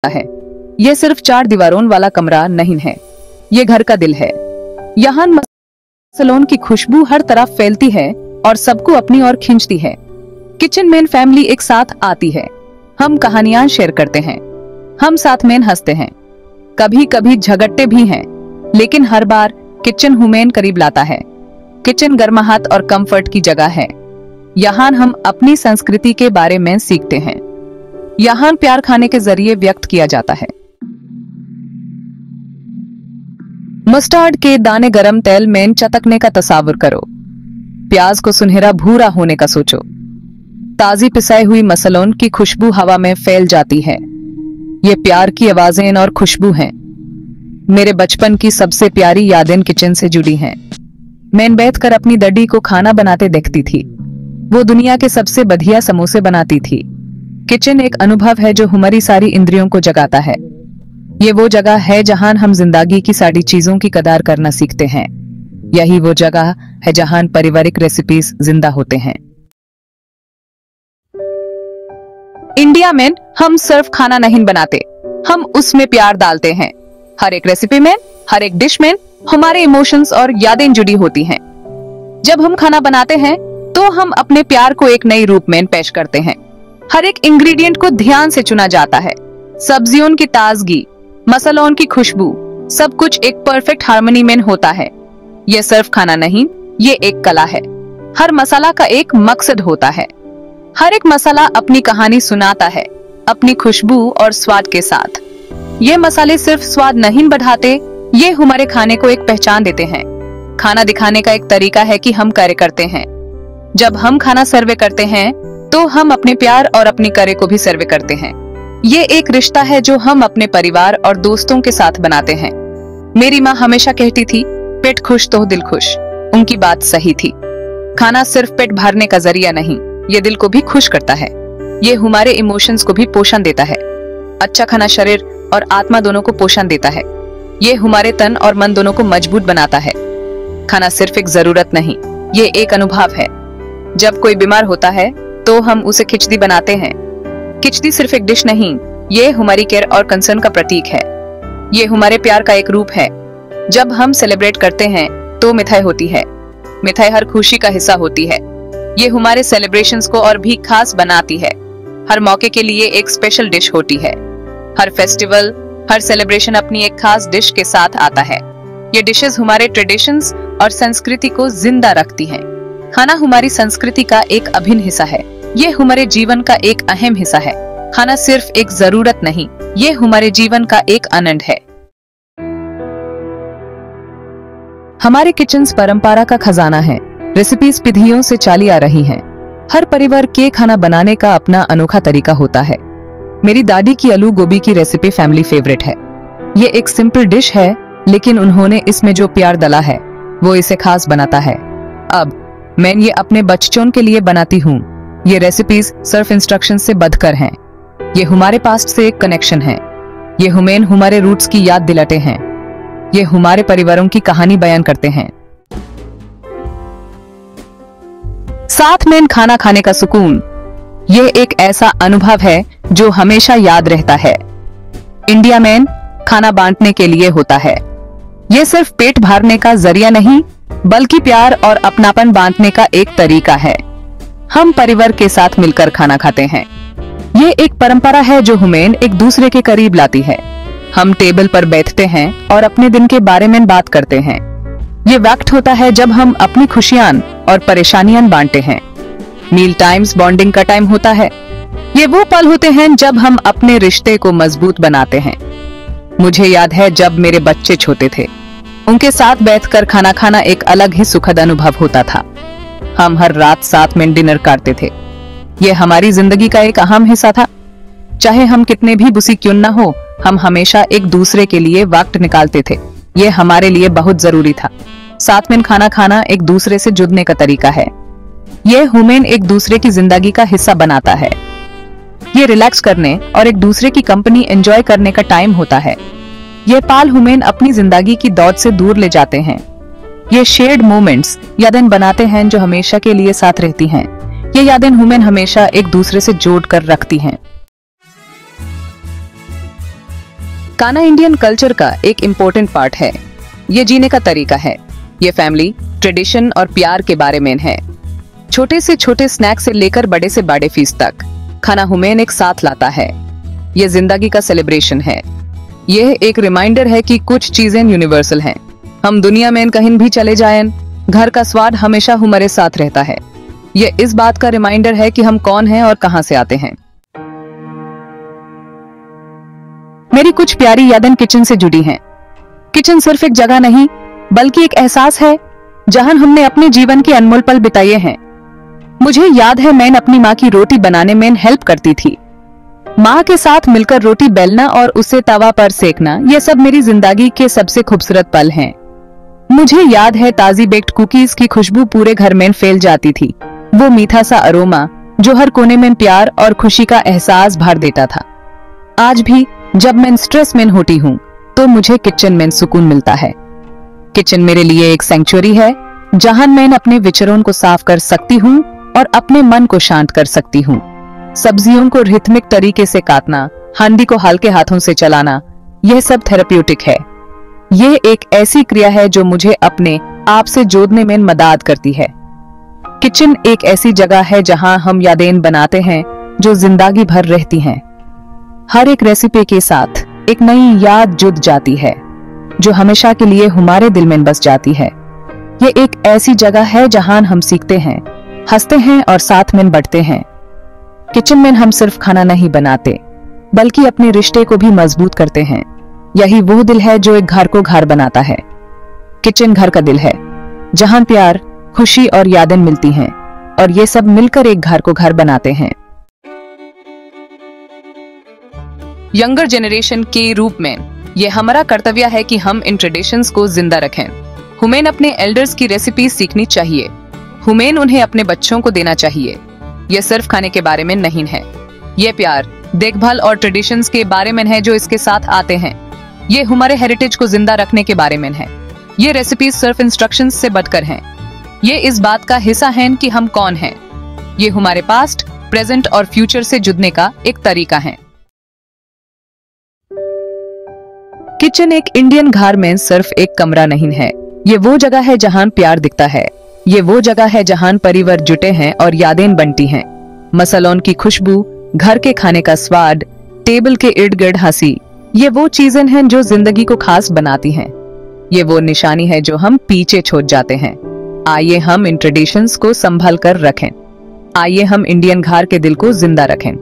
है। यह सिर्फ 4 दीवारों वाला कमरा नहीं है, ये घर का दिल है। यहाँ मसालों की खुशबू हर तरफ फैलती है और सबको अपनी ओर खींचती है। किचन में फैमिली एक साथ आती है, हम कहानियां शेयर करते हैं, हम साथ में हंसते हैं, कभी कभी झगड़ते भी हैं, लेकिन हर बार किचन हमें करीब लाता है। किचन गर्माहट और कंफर्ट की जगह है। यहाँ हम अपनी संस्कृति के बारे में सीखते हैं। यहाँ प्यार खाने के जरिए व्यक्त किया जाता है। मस्टर्ड के दाने गरम तेल में चटकने का तस्वीर करो। प्याज को सुनहरा भूरा होने का सोचो। ताजी पिसाई हुई मसालों की खुशबू हवा में फैल जाती है। ये प्यार की आवाजें और खुशबू हैं। मेरे बचपन की सबसे प्यारी यादें किचन से जुड़ी हैं। मैं बैठकर अपनी दादी को खाना बनाते देखती थी। वो दुनिया के सबसे बढ़िया समोसे बनाती थी। किचन एक अनुभव है जो हमारी सारी इंद्रियों को जगाता है। ये वो जगह है जहां हम जिंदगी की सारी चीजों की कदर करना सीखते हैं। यही वो जगह है जहां पारिवारिक रेसिपीज जिंदा होते हैं। इंडिया में हम सिर्फ खाना नहीं बनाते, हम उसमें प्यार डालते हैं। हर एक रेसिपी में, हर एक डिश में हमारे इमोशंस और यादें जुड़ी होती हैं। जब हम खाना बनाते हैं तो हम अपने प्यार को एक नई रूप में पेश करते हैं। हर एक इंग्रेडिएंट को ध्यान से चुना जाता है। सब्जियों की ताजगी, मसालों की खुशबू, सब कुछ एक परफेक्ट हार्मनी में होता है। यह सिर्फ खाना नहीं, ये एक कला है। हर मसाला का एक मकसद होता है। हर एक मसाला अपनी कहानी सुनाता है, अपनी खुशबू और स्वाद के साथ। ये मसाले सिर्फ स्वाद नहीं बढ़ाते, ये हमारे खाने को एक पहचान देते हैं। खाना दिखाने का एक तरीका है कि हम कार्य करते हैं। जब हम खाना सर्वे करते हैं तो हम अपने प्यार और अपनी कार्य को भी सर्वे करते हैं। ये एक रिश्ता है जो हम अपने परिवार और दोस्तों के साथ बनाते हैं। मेरी माँ हमेशा कहती थी, पेट खुश तो दिल खुश। उनकी बात सही थी। खाना सिर्फ पेट भरने का जरिया नहीं, ये दिल को भी खुश करता है। ये हमारे इमोशंस को भी पोषण देता है। अच्छा खाना शरीर और आत्मा दोनों को पोषण देता है। ये हमारे तन और मन दोनों को मजबूत बनाता है। खाना सिर्फ एक जरूरत नहीं, ये एक अनुभव है। जब कोई बीमार होता है तो हम उसे खिचड़ी बनाते हैं। खिचड़ी सिर्फ एक डिश नहीं, ये हमारी केयर और कंसर्न का प्रतीक है। ये हमारे प्यार का एक रूप है। जब हम सेलिब्रेट करते हैं तो मिठाई होती है। मिठाई हर खुशी का हिस्सा होती है। ये हमारे सेलिब्रेशंस को और भी खास बनाती है। हर मौके के लिए एक स्पेशल डिश होती है। हर फेस्टिवल, हर सेलिब्रेशन अपनी एक खास डिश के साथ आता है। ये डिशेस हमारे ट्रेडिशंस और संस्कृति को जिंदा रखती हैं। खाना हमारी संस्कृति का एक अभिन्न हिस्सा है। ये हमारे जीवन का एक अहम हिस्सा है। खाना सिर्फ एक जरूरत नहीं, ये हमारे जीवन का एक आनंद है। हमारे किचन्स परंपरा का खजाना है। रेसिपीज पीढ़ियों से चली आ रही हैं। हर परिवार के खाना बनाने का अपना अनोखा तरीका होता है। मेरी दादी की आलू गोभी की रेसिपी फैमिली फेवरेट है। ये एक सिंपल डिश है, लेकिन उन्होंने इसमें जो प्यार डाला है वो इसे खास बनाता है। अब मैं ये अपने बच्चों के लिए बनाती हूँ। ये रेसिपीज सिर्फ इंस्ट्रक्शन से बढ़कर हैं। ये हमारे पास्ट से एक कनेक्शन है। ये हमें हमारे रूट्स की याद दिलाते हैं। ये हमारे परिवारों की कहानी बयान करते हैं। साथ में खाना खाने का सुकून, ये एक ऐसा अनुभव है जो हमेशा याद रहता है। इंडिया में खाना बांटने के लिए होता है। ये सिर्फ पेट भरने का जरिया नहीं, बल्कि प्यार और अपनापन बांटने का एक तरीका है। हम परिवार के साथ मिलकर खाना खाते हैं। ये एक परंपरा है जो हमें एक दूसरे के करीब लाती है। हम टेबल पर बैठते हैं और अपने दिन के बारे में बात करते हैं। ये वक्त होता है जब हम अपनी खुशियां और परेशानियां बांटते हैं। मील टाइम्स बॉन्डिंग का टाइम होता है। ये वो पल होते हैं जब हम अपने रिश्ते को मजबूत बनाते हैं। मुझे याद है जब मेरे बच्चे छोटे थे, उनके साथ बैठकर खाना खाना एक अलग ही सुखद अनुभव होता था। हम हर रात साथ में डिनर करते थे। ये हमारी जिंदगी का एक अहम हिस्सा था। चाहे हम कितने भी बिजी क्यों न हो, हम हमेशा एक दूसरे के लिए वक्त निकालते थे। ये हमारे लिए बहुत जरूरी था। साथ में खाना खाना एक दूसरे से जुड़ने का तरीका है। ये हमें एक दूसरे की जिंदगी का हिस्सा बनाता है। ये रिलैक्स करने और एक दूसरे की कंपनी एंजॉय करने का टाइम होता है। ये पाल हमें अपनी जिंदगी की दौड़ से दूर ले जाते हैं। ये शेयर्ड मोमेंट्स यादें बनाते हैं जो हमेशा के लिए साथ रहती हैं। ये यादें हमें हमेशा एक दूसरे से जोड़ कर रखती हैं। खाना इंडियन कल्चर का एक इम्पोर्टेंट पार्ट है। ये जीने का तरीका है। ये फैमिली, ट्रेडिशन और प्यार के बारे में है। छोटे से छोटे स्नैक से लेकर बड़े से बड़े फीस तक खाना हुमैन एक साथ लाता है। ये जिंदगी का सेलिब्रेशन है। यह एक रिमाइंडर है कि कुछ चीजें यूनिवर्सल हैं। हम दुनिया में कहीं भी चले जाएं, घर का स्वाद हमेशा हमारे साथ रहता है। ये इस बात का रिमाइंडर है कि हम कौन हैं और कहां से आते हैं। मेरी कुछ प्यारी यादें किचन से जुड़ी हैं। किचन सिर्फ एक जगह नहीं, बल्कि एक एहसास है जहां हमने अपने जीवन के अनमोल पल बिताए हैं। मुझे याद है मैं अपनी माँ की रोटी बनाने में हेल्प करती थी। माँ के साथ मिलकर रोटी बेलना और उसे तवा पर सेकना, ये सब मेरी जिंदगी के सबसे खूबसूरत पल हैं। मुझे याद है ताजी बेक्ड कुकीज की खुशबू पूरे घर में फैल जाती थी। वो मीठा सा अरोमा जो हर कोने में प्यार और खुशी का एहसास भर देता था। आज भी जब मैं स्ट्रेस में होती हूँ तो मुझे किचन में सुकून मिलता है। किचन मेरे लिए एक सैंक्चुअरी है जहां मैं अपने विचारों को साफ कर सकती हूँ और अपने मन को शांत कर सकती हूँ। सब्जियों को रिथमिक तरीके से काटना, हांडी को हल्के हाथों से चलाना, यह सब थेरेप्यूटिक है। यह एक ऐसी क्रिया है जो मुझे अपने आप से जोड़ने में मदद करती है। किचन एक ऐसी जगह है जहां हम यादें बनाते हैं जो जिंदगी भर रहती हैं। हर एक रेसिपी के साथ एक नई याद जुड़ जाती है जो हमेशा के लिए हमारे दिल में बस जाती है। ये एक ऐसी जगह है जहां हम सीखते हैं, हंसते हैं और साथ में बढ़ते हैं। किचन में हम सिर्फ खाना नहीं बनाते, बल्कि अपने रिश्ते को भी मजबूत करते हैं। यही वो दिल है जो एक घर को घर बनाता है। किचन घर का दिल है जहां प्यार, खुशी और यादें मिलती हैं और ये सब मिलकर एक घर को घर बनाते हैं। यंगर जनरेशन के रूप में ये हमारा कर्तव्य है कि हम इन ट्रेडिशंस को जिंदा रखें। हमें अपने एल्डर्स की रेसिपी सीखनी चाहिए। हमें उन्हें अपने बच्चों को देना चाहिए। ये सिर्फ खाने के बारे में नहीं है, ये प्यार, देखभाल और ट्रेडिशंस के बारे में है जो इसके साथ आते हैं। ये हमारे हेरिटेज को जिंदा रखने के बारे में है। ये रेसिपीज सिर्फ इंस्ट्रक्शंस से बढ़कर हैं। ये इस बात का हिस्सा हैं कि हम कौन हैं। ये हमारे पास्ट, प्रेजेंट और फ्यूचर से जुड़ने का एक तरीका है। किचन एक इंडियन घर में सिर्फ एक कमरा नहीं है। ये वो जगह है जहां प्यार दिखता है। ये वो जगह है जहां परिवार जुटे हैं और यादें बनती हैं। मसालों की खुशबू, घर के खाने का स्वाद, टेबल के इर्द गिर्द हंसी, ये वो चीजें हैं जो जिंदगी को खास बनाती हैं। ये वो निशानी है जो हम पीछे छोड़ जाते हैं। आइए हम इन ट्रेडिशंस को संभाल कर रखें। आइए हम इंडियन घर के दिल को जिंदा रखें।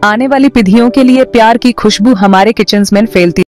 आने वाली पीढ़ियों के लिए प्यार की खुशबू हमारे किचन्स में फैलती